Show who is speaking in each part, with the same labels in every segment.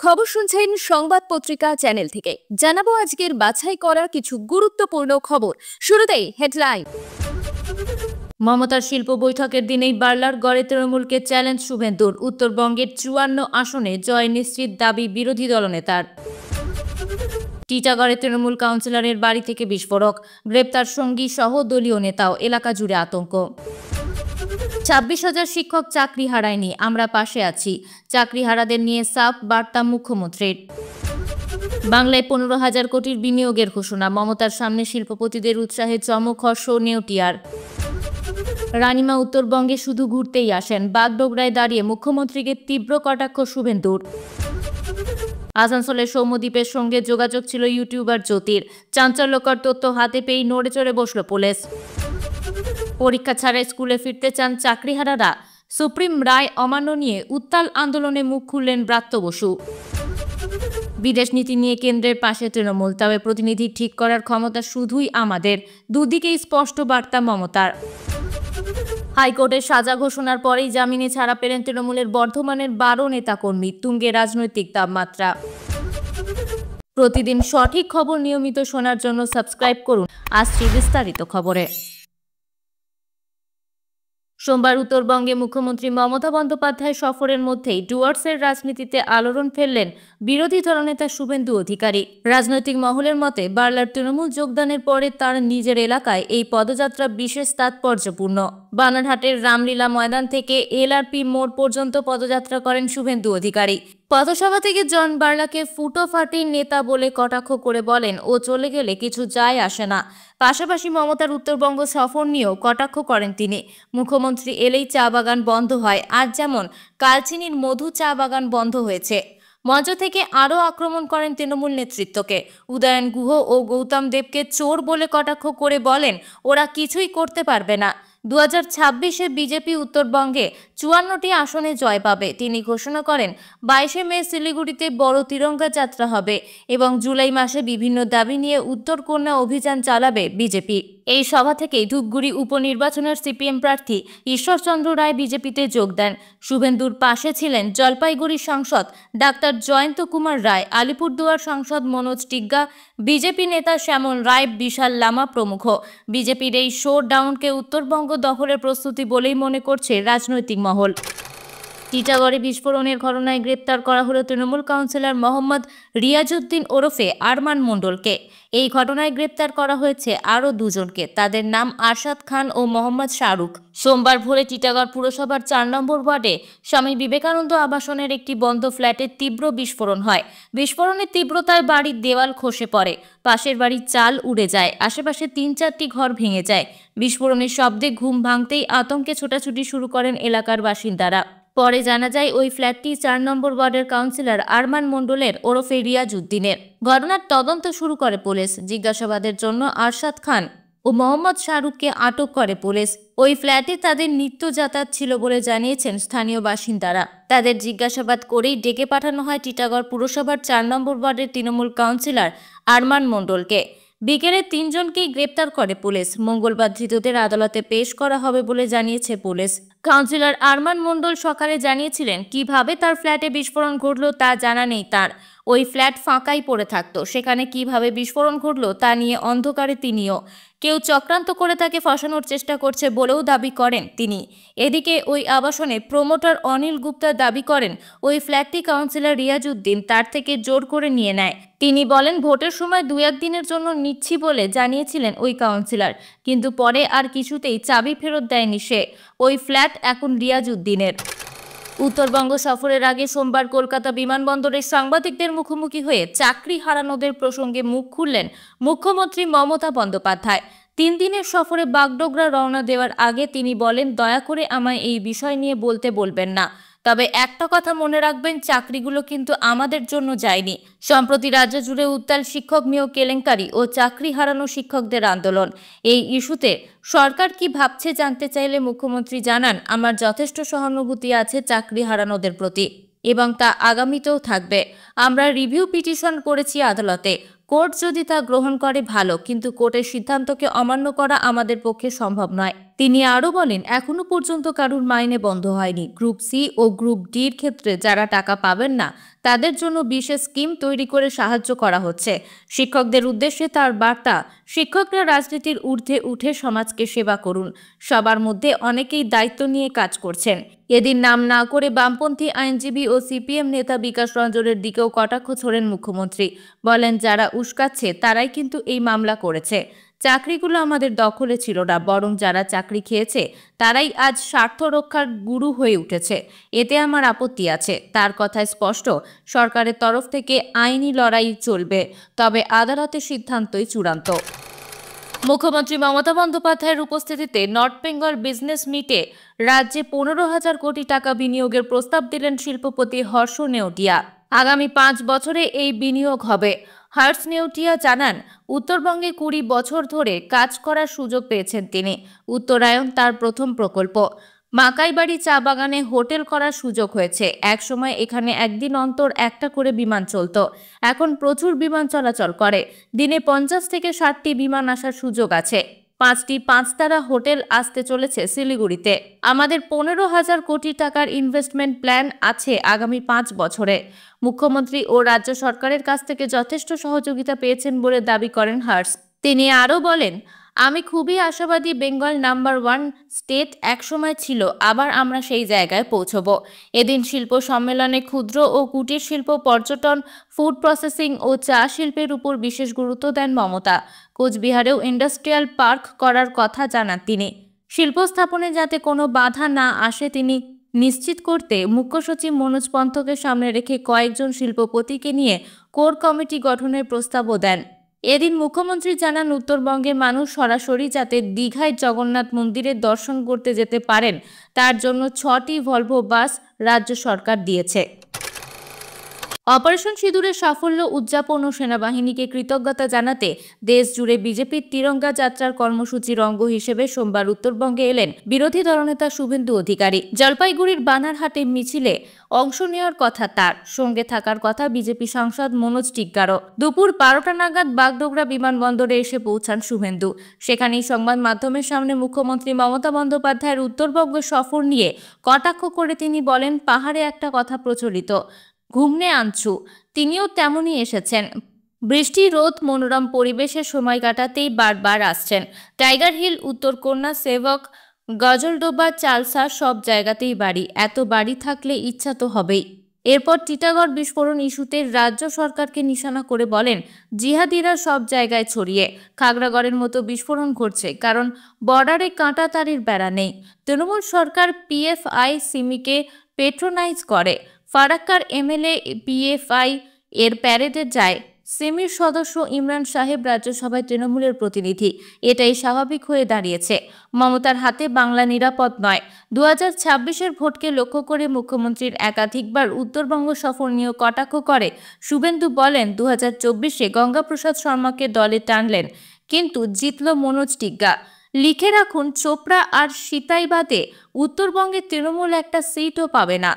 Speaker 1: খবর শুনছেন সংবাদ পত্রিকা চ্যানেল থেকে। জানাবো আজকের বাছাই করা কিছু গুরুত্বপূর্ণ খবর। শুরুতেই হেডলাইন। মমতার শিল্প বৈঠকের দিনেই বার্লার গড়ে তৃণমূলকে চ্যালেঞ্জ শুভেন্দুর। উত্তরবঙ্গের 54 আসনে জয় নিশ্চিত দাবি বিরোধী দলনেতার। টিটাগড়ে তৃণমূল কাউন্সিলরের বাড়ি থেকে বিস্ফোরক, গ্রেপ্তার সঙ্গী সহ দলীয় নেতাও, এলাকা জুড়ে আতঙ্ক। 26,000 শিক্ষক চাকরি হারায়নি, আমরা পাশে আছি, চাকরিহারাদের নিয়ে সাফ বার্তা মুখ্যমন্ত্রীর। বাংলায় 15,000 কোটির বিনিয়োগের ঘোষণা, মমতার সামনে শিল্পপতিদের উৎসাহে চমক, হর্ষ নেউটিয়ার। রানিমা উত্তরবঙ্গে শুধু ঘুরতেই আসেন, বাগডোগরায় দাঁড়িয়ে মুখ্যমন্ত্রীকে তীব্র কটাক্ষ শুভেন্দুর। আসানসোলের সৌম্যদ্বীপের সঙ্গে যোগাযোগ ছিল ইউটিউবার জ্যোতির, চাঞ্চল্যকর তথ্য হাতে পেয়েই নড়ে চড়ে বসল পুলিশ। পরীক্ষা ছাড়াই স্কুলে ফিরতে চান চাকরিহারারা, সুপ্রিম রায় অমান্য নিয়ে উত্তাল আন্দোলনে মুখ খুললেন ব্রাত্য বসু। বিদেশ নীতি নিয়ে কেন্দ্রের পাশে তৃণমূল, তবে প্রতিনিধি ঠিক করার ক্ষমতা শুধুই আমাদের, দুদিকেই স্পষ্ট বার্তা মমতার। হাইকোর্টের সাজা ঘোষণার পরেই জামিনে ছাড়া পেলেন তৃণমূলের বর্ধমানের 12 নেতাকর্মী, তুঙ্গে রাজনৈতিক তাপমাত্রা। প্রতিদিন সঠিক খবর নিয়মিত শোনার জন্য সাবস্ক্রাইব করুন। আসছি বিস্তারিত খবরে। সোমবার উত্তরবঙ্গে মুখ্যমন্ত্রী মমতা বন্দ্যোপাধ্যায় সফরের মধ্যেই ডুয়ার্সের রাজনীতিতে আলোড়ন ফেললেন বিরোধী দলনেতা শুভেন্দু অধিকারী। রাজনৈতিক মহলের মতে বার্লার তৃণমূল যোগদানের পরে তার নিজের এলাকায় এই পদযাত্রা বিশেষ তাৎপর্যপূর্ণ। বানারহাটের রামলীলা ময়দান থেকে এলআরপি মোড় পর্যন্ত পদযাত্রা করেন শুভেন্দু অধিকারী। পথসভা থেকে জন বার্লাকে ফুটোফাটি নেতা বলে কটাক্ষ করে বলেন, ও চলে গেলে কিছু যায় আসে না। পাশাপাশি মমতার উত্তরবঙ্গ সফর নিয়েও কটাক্ষ করেন তিনি। মুখ্যমন্ত্রী এলেই চা বাগান বন্ধ হয়, আজ যেমন কালচিনির মধু চা বাগান বন্ধ হয়েছে। মঞ্চ থেকে আরও আক্রমণ করেন তৃণমূল নেতৃত্বকে। উদয়ন গুহ ও গৌতম দেবকে চোর বলে কটাক্ষ করে বলেন, ওরা কিছুই করতে পারবে না। 2026-এ বিজেপি উত্তরবঙ্গে 54টি আসনে জয় পাবে। তিনি ঘোষণা করেন 22শে মে শিলিগুড়িতে বড় তিরঙ্গা যাত্রা হবে এবং জুলাই মাসে বিভিন্ন দাবি নিয়ে উত্তরকন্যা অভিযান চালাবে বিজেপি। এই সভা থেকেই ধূপগুড়ি উপনির্বাচনের সিপিএম প্রার্থী ঈশ্বরচন্দ্র রায় বিজেপিতে যোগ দেন। শুভেন্দুর পাশে ছিলেন জলপাইগুড়ি সাংসদ ডাক্তার জয়ন্ত কুমার রায়, আলিপুরদুয়ার সাংসদ মনোজ টিগ্গা, বিজেপি নেতা শ্যামল রায়, বিশাল লামা প্রমুখ। বিজেপির এই শো ডাউনকে উত্তরবঙ্গ দখলের প্রস্তুতি বলেই মনে করছে রাজনৈতিক মহল। টিটাগড়ে বিস্ফোরণের ঘটনায় গ্রেপ্তার করা হলো তৃণমূল কাউন্সিলর মোহাম্মদ রিয়াজউদ্দিন ওরফে আরমান মণ্ডলকে। এই ঘটনায় গ্রেপ্তার করা হয়েছে আরও দুজনকে, তাদের নাম আরশাদ খান ও মোহাম্মদ শাহরুখ। সোমবার ভোরে টিটাগড় পুরসভার 4 নম্বর ওয়ার্ডে স্বামী বিবেকানন্দ আবাসনের একটি বন্ধ ফ্ল্যাটে তীব্র বিস্ফোরণ হয়। বিস্ফোরণের তীব্রতায় বাড়ির দেওয়াল খসে পড়ে, পাশের বাড়ির চাল উড়ে যায়, আশেপাশে 3-4টি ঘর ভেঙে যায়। বিস্ফোরণের শব্দে ঘুম ভাঙতেই আতঙ্কে ছোটাছুটি শুরু করেন এলাকার বাসিন্দারা। পরে জানা যায় ওই ফ্ল্যাটটি 4 নম্বর ওয়ার্ডের কাউন্সিলর আরমান মণ্ডলের ওরফে রিয়াজউদ্দিনের। ঘটনার তদন্ত শুরু করে পুলিশ। জিজ্ঞাসাবাদের জন্য আরশাদ খান ও মোহাম্মদ শাহরুখকে আটক করে পুলিশ। ওই ফ্ল্যাটে তাদের নিত্য যাতায়াত ছিল বলে জানিয়েছেন স্থানীয় বাসিন্দারা। তাদের জিজ্ঞাসাবাদ করেই ডেকে পাঠানো হয় টিটাগড় পুরসভার 4 নম্বর ওয়ার্ডের তৃণমূল কাউন্সিলর আরমান মণ্ডলকে। বিকেলে 3 জনকেই গ্রেপ্তার করে পুলিশ। মঙ্গলবার ধৃতদের আদালতে পেশ করা হবে বলে জানিয়েছে পুলিশ। কাউন্সিলর আরমান মণ্ডল সকালে জানিয়েছিলেন কিভাবে তার ফ্ল্যাটে বিস্ফোরণ ঘটল তা জানা নেই তার। ওই ফ্ল্যাট ফাঁকাই পড়ে থাকতো, সেখানে কিভাবে বিস্ফোরণ ঘটল তা নিয়ে অন্ধকারে তিনিও। কেউ চক্রান্ত করে তাকে ফাঁসানোর চেষ্টা করছে বলেও দাবি করেন তিনি। এদিকে ওই আবাসনে প্রমোটার অনিল গুপ্তা দাবি করেন ওই ফ্ল্যাটটি কাউন্সিলর রিয়াজউদ্দিন তার থেকে জোর করে নিয়ে নেয়। তিনি বলেন ভোটের সময় 2-1 দিনের জন্য নিচ্ছি বলে জানিয়েছিলেন ওই কাউন্সিলর, কিন্তু পরে আর কিছুতেই চাবি ফেরত দেয়নি সে। ওই ফ্ল্যাট এখন রিয়াজউদ্দিনের। উত্তরবঙ্গ সফরের আগে সোমবার কলকাতা বিমানবন্দরে সাংবাদিকদের মুখোমুখি হয়ে চাকরি হারানোদের প্রসঙ্গে মুখ খুললেন মুখ্যমন্ত্রী মমতা বন্দ্যোপাধ্যায়। 3 দিনের সফরে বাগডোগরা রওনা দেওয়ার আগে তিনি বলেন, দয়া করে আমায় এই বিষয় নিয়ে বলতে বলবেন না, তবে একটা কথা মনে রাখবেন, চাকরিগুলো কিন্তু আমাদের জন্য যায়নি। সম্প্রতি রাজ্য জুড়ে উত্তাল শিক্ষক নিয়োগ কেলেঙ্কারি ও চাকরি হারানো শিক্ষকদের আন্দোলন। এই ইস্যুতে সরকার কি ভাবছে জানতে চাইলে মুখ্যমন্ত্রী জানান, আমার যথেষ্ট সহানুভূতি আছে চাকরি হারানোদের প্রতি এবং তা আগামীতেও থাকবে। আমরা রিভিউ পিটিশন করেছি আদালতে, কোর্ট যদি তা গ্রহণ করে ভালো, কিন্তু কোর্টের সিদ্ধান্তকে অমান্য করা আমাদের পক্ষে সম্ভব নয়। তিনি আরও বলেন, এখনো পর্যন্ত কারুর মাইনে বন্ধ হয়নি। গ্রুপ সি ও গ্রুপ ডির ক্ষেত্রে যারা টাকা পাবেন না তাদের জন্য বিশেষ স্কিম তৈরি করে সাহায্য করা হচ্ছে। শিক্ষকদের উদ্দেশ্যে তার বার্তা, শিক্ষকরা রাজনীতির ঊর্ধ্বে উঠে সমাজকে সেবা করুন। সবার মধ্যে অনেকেই দায়িত্ব নিয়ে কাজ করছেন। এদিন নাম না করে বামপন্থী আইনজীবী ও সিপিএম নেতা বিকাশ রঞ্জনের দিকেও কটাক্ষ ছোড়েন মুখ্যমন্ত্রী। বলেন, যারা উস্কাচ্ছে তারাই কিন্তু এই মামলা করেছে। চাকরিগুলো আমাদের দখলে ছিল না, বরং যারা চাকরি খেয়েছে তারাই আজ স্বার্থ রক্ষার গুরু হয়ে উঠেছে। এতে আমার আপত্তি আছে। তার কথায় স্পষ্ট, সরকারের তরফ থেকে আইনি লড়াই চলবে, তবে আদালতের সিদ্ধান্তই চূড়ান্ত। মুখ্যমন্ত্রী মমতা বন্দ্যোপাধ্যায়ের উপস্থিতিতে নর্থ বেঙ্গল বিজনেস মিটে রাজ্যে 15,000 কোটি টাকা বিনিয়োগের প্রস্তাব দিলেন শিল্পপতি হর্ষ নেওটিয়া। আগামী 5 বছরে এই বিনিয়োগ হবে। হর্ষ নেওটিয়া জানান, উত্তরবঙ্গে 20 বছর ধরে কাজ করার সুযোগ পেয়েছেন তিনি। উত্তরায়ণ তার প্রথম প্রকল্প। মাকাইবাড়ি চা বাগানে হোটেল করার সুযোগ হয়েছে। একসময় এখানে একদিন অন্তর একটা করে বিমান চলত, এখন প্রচুর বিমান চলাচল করে। দিনে 50 থেকে 60টি বিমান আসার সুযোগ আছে। 5টি 5 তারা হোটেল আসতে চলেছে শিলিগুড়িতে। আমাদের 15,000 কোটি টাকার ইনভেস্টমেন্ট প্ল্যান আছে আগামী 5 বছরে। মুখ্যমন্ত্রী ও রাজ্য সরকারের কাছ থেকে যথেষ্ট সহযোগিতা পেয়েছেন বলে দাবি করেন হর্ষ। তিনি আরও বলেন, আমি খুবই আশাবাদী। বেঙ্গল নাম্বার 1 স্টেট একসময় ছিল, আবার আমরা সেই জায়গায় পৌঁছব। এদিন শিল্প সম্মেলনে ক্ষুদ্র ও কুটির শিল্প, পর্যটন, ফুড প্রসেসিং ও চা শিল্পের উপর বিশেষ গুরুত্ব দেন মমতা। কোচবিহারেও ইন্ডাস্ট্রিয়াল পার্ক করার কথা জানান তিনি। শিল্প স্থাপনে যাতে কোনো বাধা না আসে তিনি নিশ্চিত করতে মুখ্য সচিব মনোজ পন্থকে সামনে রেখে কয়েকজন শিল্পপতিকে নিয়ে কোর কমিটি গঠনের প্রস্তাবও দেন। এদিন মুখ্যমন্ত্রী জানান, উত্তরবঙ্গের মানুষ সরাসরি যাতে দীঘায় জগন্নাথ মন্দিরের দর্শন করতে যেতে পারেন তার জন্য 6টি ভলভো বাস রাজ্য সরকার দিয়েছে। অপারেশন সিঁদুরের সাফল্য উদযাপন ও সেনাবাহিনীকে কৃতজ্ঞতা জানাতে দেশ জুড়ে বিজেপির তিরঙ্গা যাত্রার কর্মসূচির অঙ্গ হিসেবে সোমবার উত্তরবঙ্গে এলেন বিরোধী দলনেতা শুভেন্দু অধিকারী। জলপাইগুড়ির বানারহাটে মিছিলে অংশ নেওয়ার কথা তার, সঙ্গে থাকার কথা বিজেপি সাংসদ মনোজ টিগ্গারও। দুপুর 12টা নাগাদ বাগডোগরা বিমানবন্দরে এসে পৌঁছান শুভেন্দু। সেখানেই সংবাদ মাধ্যমের সামনে মুখ্যমন্ত্রী মমতা বন্দ্যোপাধ্যায়ের উত্তরবঙ্গ সফর নিয়ে কটাক্ষ করে তিনি বলেন, পাহাড়ে একটা কথা প্রচলিত, ঘুমনে আনছু। তিনিও তেমনই এসেছেন। বৃষ্টি রোদ মনোরম পরিবেশের সময় কাটাতেই বারবার আসছেন। টাইগার হিল, উত্তরকন্যা, সেবক, গজলডোবা, চালসা সব জায়গাতেই বাড়ি। এত বাড়ি থাকলে ইচ্ছা তো হবেই। এরপর টিটাগড় বিস্ফোরণ ইস্যুতে রাজ্য সরকারকে নিশানা করে বলেন, জিহাদিরা সব জায়গায় ছড়িয়ে। খাগড়াগড়ের মতো বিস্ফোরণ ঘটছে কারণ বর্ডারে কাঁটা তারের বেড়া নেই। তৃণমূল সরকার পিএফআই সিমিকে পেট্রোনাইজ করে। ফারাক্কার এমএলএ পিএফআই এর প্যারেডে যায়। সিমির সদস্য ইমরান সাহেব রাজ্যসভায় তৃণমূলের প্রতিনিধি। এটাই স্বাভাবিক হয়ে দাঁড়িয়েছে। মমতার হাতে বাংলা নিরাপদ নয়। 2026-এর ভোটকে লক্ষ্য করে মুখ্যমন্ত্রীর একাধিকবার উত্তরবঙ্গ সফর নিয়ে কটাক্ষ করে শুভেন্দু। বলেন, 2024-এ গঙ্গাপ্রসাদ শর্মাকে দলে টানলেন, কিন্তু জিতল মনোজ টিগ্গা। লিখে রাখুন, চোপড়া আর সিতাইবাদে উত্তরবঙ্গে তৃণমূল একটা সিটও পাবে না।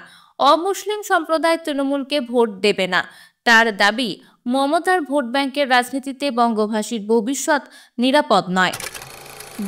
Speaker 1: অমুসলিম সম্প্রদায় তৃণমূলকে ভোট দেবে না। তার দাবি, মমতার ভোট ব্যাংকের রাজনীতিতে বঙ্গভাষীর ভবিষ্যৎ নিরাপদ নয়।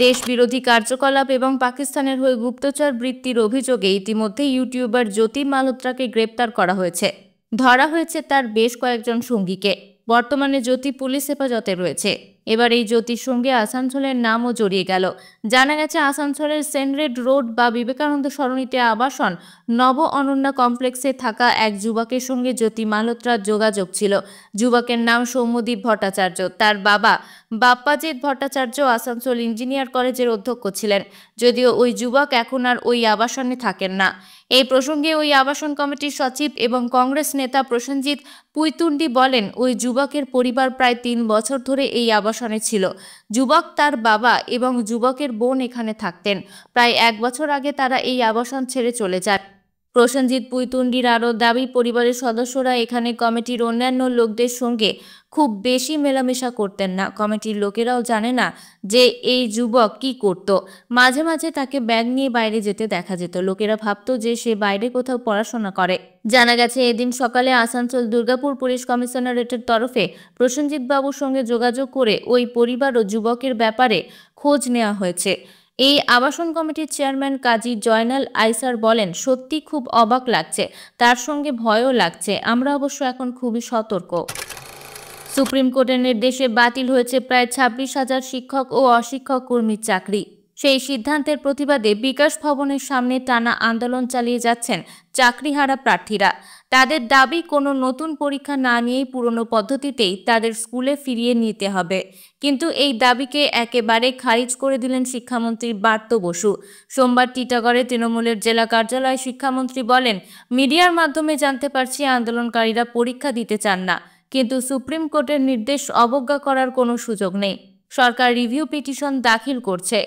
Speaker 1: দেশ বিরোধী কার্যকলাপ এবং পাকিস্তানের হয়ে গুপ্তচর বৃত্তির অভিযোগে ইতিমধ্যে ইউটিউবার জ্যোতি মালহোত্রাকে গ্রেপ্তার করা হয়েছে। ধরা হয়েছে তার বেশ কয়েকজন সঙ্গীকে। বর্তমানে জ্যোতি পুলিশ হেফাজতে রয়েছে। এবার এই জ্যোতির সঙ্গে আসানসোলের নামও জড়িয়ে গেল। জানা গেছে, আসানসোলের সেনরেড রোড বা বিবেকানন্দ সরণিতে আবাসন নব অনন্যা কমপ্লেক্সে থাকা এক যুবকের সঙ্গে জ্যোতি মালহোত্রার যোগাযোগ ছিল। যুবকের নাম সৌম্যদীপ ভট্টাচার্য। তার বাবা বাপ্পাজিৎ ভট্টাচার্য আসানসোল ইঞ্জিনিয়ার কলেজের অধ্যক্ষ ছিলেন। যদিও ওই যুবক এখন আর ওই আবাসনে থাকেন না। এই প্রসঙ্গে ওই আবাসন কমিটির সচিব এবং কংগ্রেস নেতা প্রসেনজিৎ পুইতুন্ডি বলেন, ওই যুবকের পরিবার প্রায় 3 বছর ধরে এই আবাসনে ছিল। যুবক, তার বাবা এবং যুবকের বোন এখানে থাকতেন। প্রায় 1 বছর আগে তারা এই আবাসন ছেড়ে চলে যায়। প্রসেনজিৎ পুইতুন্ডির আরও দাবি, পরিবারের সদস্যরা এখানে কমিটির অন্যান্য লোকদের সঙ্গে খুব বেশি মেলামেশা করতেন না। কমিটির লোকেরাও জানে না যে এই যুবক কি করত। মাঝে মাঝে তাকে ব্যাগ নিয়ে বাইরে যেতে দেখা যেত। লোকেরা ভাবতো যে সে বাইরে কোথাও পড়াশোনা করে। জানা গেছে, এদিন সকালে আসানসোল দুর্গাপুর পুলিশ কমিশনারেটের তরফে প্রসেনজিৎ বাবুর সঙ্গে যোগাযোগ করে ওই পরিবার ও যুবকের ব্যাপারে খোঁজ নেওয়া হয়েছে। এই আবাসন কমিটির চেয়ারম্যান কাজী জয়নাল আইসার বলেন, সত্যি খুব অবাক লাগছে, তার সঙ্গে ভয়ও লাগছে। আমরা অবশ্য এখন খুবই সতর্ক। সুপ্রিম কোর্টের নির্দেশে বাতিল হয়েছে প্রায় 26,000 শিক্ষক ও অশিক্ষক কর্মীর চাকরি। সেই সিদ্ধান্তের প্রতিবাদে বিকাশ ভবনের সামনে টানা আন্দোলন চালিয়ে যাচ্ছেন চাকরিহারা প্রার্থীরা। তাদের দাবি, কোনো নতুন পরীক্ষা না নিয়েই পুরনো পদ্ধতিতেই তাদের স্কুলে ফিরিয়ে নিতে হবে। কিন্তু এই দাবিকে একেবারে খারিজ করে দিলেন শিক্ষামন্ত্রী ব্রাত্য বসু। সোমবার টিটাগড়ে তৃণমূলের জেলা কার্যালয়ে শিক্ষামন্ত্রী বলেন, মিডিয়ার মাধ্যমে জানতে পারছি আন্দোলনকারীরা পরীক্ষা দিতে চান না, কিন্তু সুপ্রিম কোর্টের নির্দেশ অবজ্ঞা করার কোনো সুযোগ নেই। সরকার রিভিউ পিটিশন দাখিল করছে।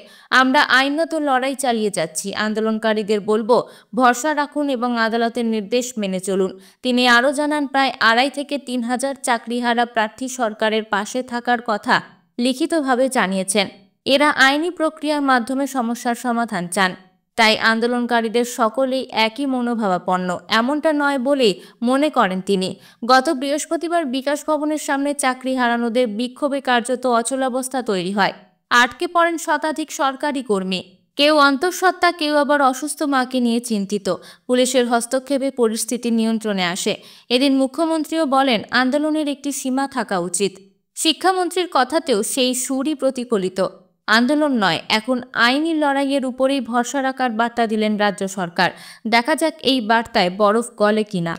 Speaker 1: আমরা আইনত লড়াই চালিয়ে যাচ্ছি। আন্দোলনকারীদের বলবো, ভরসা রাখুন এবং আদালতের নির্দেশ মেনে চলুন। তিনি আরও জানান, প্রায় 2.5 থেকে 3,000 চাকরিহারা প্রার্থী সরকারের পাশে থাকার কথা লিখিতভাবে জানিয়েছেন। এরা আইনি প্রক্রিয়ার মাধ্যমে সমস্যার সমাধান চান। তাই আন্দোলনকারীদের সকলেই একই মনোভাবাপন্ন, এমনটা নয় বলেই মনে করেন তিনি। গত বৃহস্পতিবার বিকাশ ভবনের সামনে চাকরি হারানোদের বিক্ষোভে কার্যত অচলাবস্থা তৈরি হয়। আটকে পড়েন শতাধিক সরকারি কর্মী। কেউ অন্তঃসত্ত্বা, কেউ আবার অসুস্থ মাকে নিয়ে চিন্তিত। পুলিশের হস্তক্ষেপে পরিস্থিতি নিয়ন্ত্রণে আসে। এদিন মুখ্যমন্ত্রীও বলেন, আন্দোলনের একটি সীমা থাকা উচিত। শিক্ষামন্ত্রীর কথাতেও সেই সুরই প্রতিফলিত। আন্দোলন নয়, এখন আইনি লড়াইয়ের উপরেই ভরসা রাখার বার্তা দিলেন রাজ্য সরকার। দেখা যাক এই বার্তায় বরফ গলে কিনা।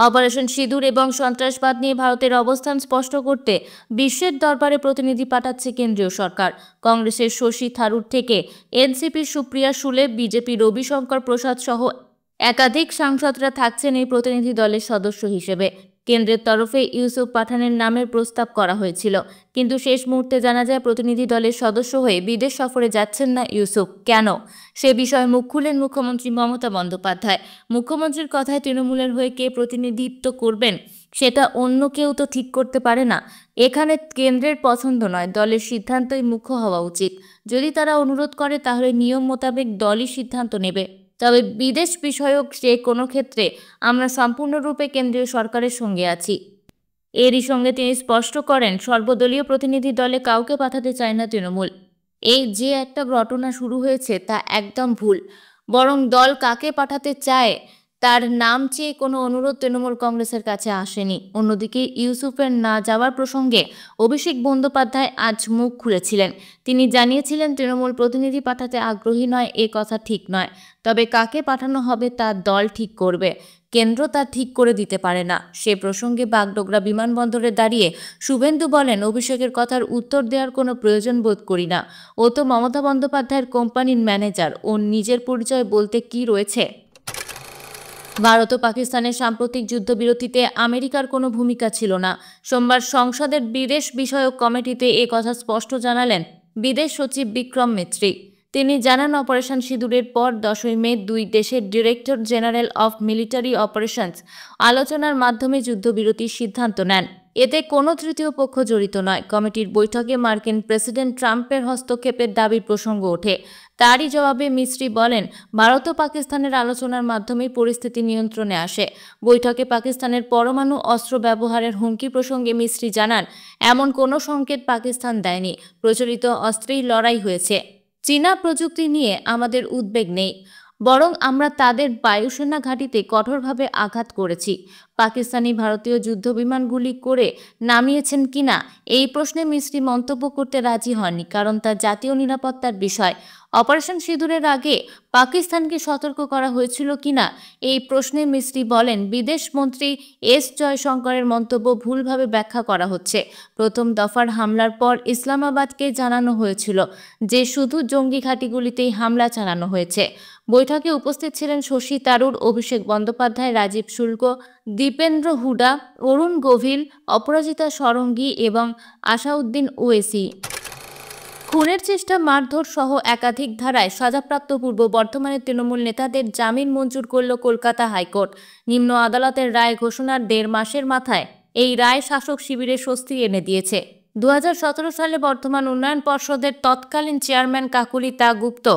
Speaker 1: অপারেশন সিঁদুর এবং সন্ত্রাসবাদ নিয়ে ভারতের অবস্থান স্পষ্ট করতে বিশ্বের দরবারে প্রতিনিধি পাঠাচ্ছে কেন্দ্রীয় সরকার। কংগ্রেসের শশী থারুর থেকে এনসিপির সুপ্রিয়া সুলে, বিজেপি রবিশঙ্কর প্রসাদ সহ একাধিক সাংসদরা থাকছেন এই প্রতিনিধি দলের সদস্য হিসেবে। কেন্দ্রের তরফে ইউসুফ পাঠানের নামের প্রস্তাব করা হয়েছিল, কিন্তু শেষ মুহূর্তে জানা যায় প্রতিনিধি দলের সদস্য হয়ে বিদেশ সফরে যাচ্ছেন না ইউসুফ। কেন, সে বিষয়ে মুখ খুললেন মুখ্যমন্ত্রী মমতা বন্দ্যোপাধ্যায়। মুখ্যমন্ত্রীর কথায় তৃণমূলের হয়ে কে প্রতিনিধিত্ব করবেন সেটা অন্য কেউ তো ঠিক করতে পারে না। এখানে কেন্দ্রের পছন্দ নয়, দলের সিদ্ধান্তই মুখ্য হওয়া উচিত। যদি তারা অনুরোধ করে তাহলে নিয়ম মোতাবেক দলই সিদ্ধান্ত নেবে। তবে বিদেশ বিষয়ক যে কোনো ক্ষেত্রে আমরা সম্পূর্ণরূপে কেন্দ্রীয় সরকারের সঙ্গে আছি। এরই সঙ্গে তিনি স্পষ্ট করেন, সর্বদলীয় প্রতিনিধি দলে কাউকে পাঠাতে চায় না তৃণমূল। এই যে একটা ঘটনা শুরু হয়েছে তা একদম ভুল। বরং দল কাকে পাঠাতে চায় তার নাম চেয়ে কোনো অনুরোধ তৃণমূল কংগ্রেসের কাছে আসেনি। অন্যদিকে ইউসুফের না যাওয়ার প্রসঙ্গে অভিষেক বন্দ্যোপাধ্যায় আজ মুখ খুলেছিলেন। তিনি জানিয়েছিলেন, তৃণমূল প্রতিনিধি পাঠাতে আগ্রহী নয় এ কথা ঠিক নয়, তবে কাকে পাঠানো হবে তা দল ঠিক করবে, কেন্দ্র তা ঠিক করে দিতে পারে না। সে প্রসঙ্গে বাগডোগরা বিমানবন্দরে দাঁড়িয়ে শুভেন্দু বলেন, অভিষেকের কথার উত্তর দেওয়ার কোনো প্রয়োজন বোধ করি না। ও তো মমতা বন্দ্যোপাধ্যায়ের কোম্পানির ম্যানেজার, ওর নিজের পরিচয় বলতে কি রয়েছে? ভারত ও পাকিস্তানের সাম্প্রতিক যুদ্ধবিরতিতে আমেরিকার কোনো ভূমিকা ছিল না। সোমবার সংসদের বিদেশ বিষয়ক কমিটিতে এ কথা স্পষ্ট জানালেন বিদেশ সচিব বিক্রম মিত্রি। তিনি জানান, অপারেশন সিঁদুরের পর 10ই মে দুই দেশের director general of military operations আলোচনার মাধ্যমে যুদ্ধবিরতির সিদ্ধান্ত নেন। এতে কোনো তৃতীয় পক্ষ জড়িত নয়। কমিটির বৈঠকে মার্কিন প্রেসিডেন্ট ট্রাম্পের হস্তক্ষেপের দাবির প্রসঙ্গ ওঠে। তারই জবাবে মিস্ত্রি বলেন, ভারত ও পাকিস্তানের আলোচনার মাধ্যমেই পরিস্থিতি নিয়ন্ত্রণে আসে। বৈঠকে পাকিস্তানের পরমাণু অস্ত্র ব্যবহারের হুমকি প্রসঙ্গে মিস্ত্রি জানান, এমন কোনো সংকেত পাকিস্তান দেয়নি। প্রচলিত অস্ত্রেই লড়াই হয়েছে। চীনা প্রযুক্তি নিয়ে আমাদের উদ্বেগ নেই, বরং আমরা তাদের বায়ুসেনা ঘাঁটিতে কঠোরভাবে আঘাত করেছি। পাকিস্তানি ভারতীয় যুদ্ধবিমানগুলি করে নামিয়েছেন কিনা এই প্রশ্নে মিস্ত্রি মন্তব্য করতে রাজি হননি, কারণ তা জাতীয় নিরাপত্তার বিষয়। অপারেশন সিঁদুরের আগে পাকিস্তানকে সতর্ক করা হয়েছিল কিনা এই প্রশ্নে মিস্ত্রি বলেন, বিদেশমন্ত্রী এস জয়শঙ্করের মন্তব্য ভুলভাবে ব্যাখ্যা করা হচ্ছে। প্রথম দফার হামলার পর ইসলামাবাদকে জানানো হয়েছিল যে শুধু জঙ্গি ঘাঁটিগুলিতেই হামলা চালানো হয়েছে। বৈঠকে উপস্থিত ছিলেন শশী থারুর, অভিষেক বন্দ্যোপাধ্যায়, রাজীব শুল্ক, দীপেন্দ্র হুডা, অরুণ গোভিল, অপরাজিতা ষড়ঙ্গী এবং আসাউদ্দিন ওয়েসি। খুনের চেষ্টা, মারধর সহ একাধিক ধারায় সাজাপ্রাপ্ত পূর্ব বর্ধমানের তৃণমূল নেতাদের জামিন মঞ্জুর করল কলকাতা হাইকোর্ট। নিম্ন আদালতের রায় ঘোষণার 1.5 মাসের মাথায় এই রায় শাসক শিবিরে স্বস্তি এনে দিয়েছে। 2017 সালে বর্ধমান উন্নয়ন পর্ষদের তৎকালীন চেয়ারম্যান কাকুলি গুপ্ত,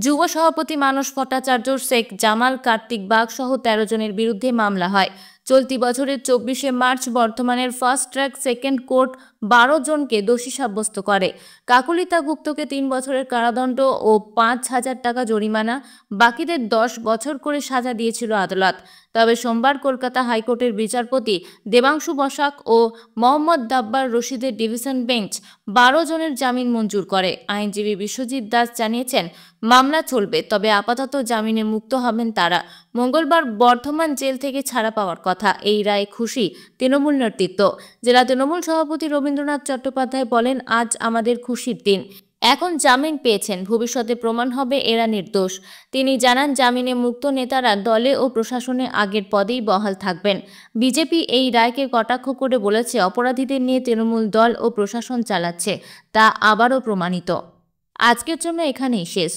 Speaker 1: যুব সভাপতি মানস ভট্টাচার্য, শেখ জামাল, কার্তিক বাগ সহ 13 জনের বিরুদ্ধে মামলা হয়। চলতি বছরের 24শে মার্চ বর্ধমানের ফার্স্ট ট্র্যাক সেকেন্ড কোর্ট 12 জনকে দোষী সাব্যস্ত করে। কাকলিতা গুপ্তকে 3 বছরের কারাদণ্ড ও 5,000 টাকা জরিমানা, বাকিদের 10 বছর করে সাজা দিয়েছিল আদালত। তবে সোমবার কলকাতা হাইকোর্টের বিচারপতি দেবাংশু বসাক ও মোহাম্মদ দাব্বার রশিদের ডিভিশন বেঞ্চ 12 জনের জামিন মঞ্জুর করে। আইনজীবী বিশ্বজিৎ দাস জানিয়েছেন, মামলা চলবে, তবে আপাতত জামিনে মুক্ত হবেন তারা। মঙ্গলবার বর্ধমান জেল থেকে ছাড়া পাওয়ার কথা। এই রায়ে খুশি তৃণমূল নেতৃত্ব। জেলা তৃণমূল সভাপতি রবীন্দ্রনাথ চট্টোপাধ্যায় বলেন, আজ আমাদের খুশির দিন। এখন জামিন পেয়েছেন, ভবিষ্যতে প্রমাণ হবে এরা নির্দোষ। তিনি জানান, জামিনে মুক্ত নেতারা দলে ও প্রশাসনে আগের পদেই বহাল থাকবেন। বিজেপি এই রায়কে কটাক্ষ করে বলেছে, অপরাধীদের নিয়ে তৃণমূল দল ও প্রশাসন চালাচ্ছে, তা আবারও প্রমাণিত। আজকের জন্য এখানেই শেষ।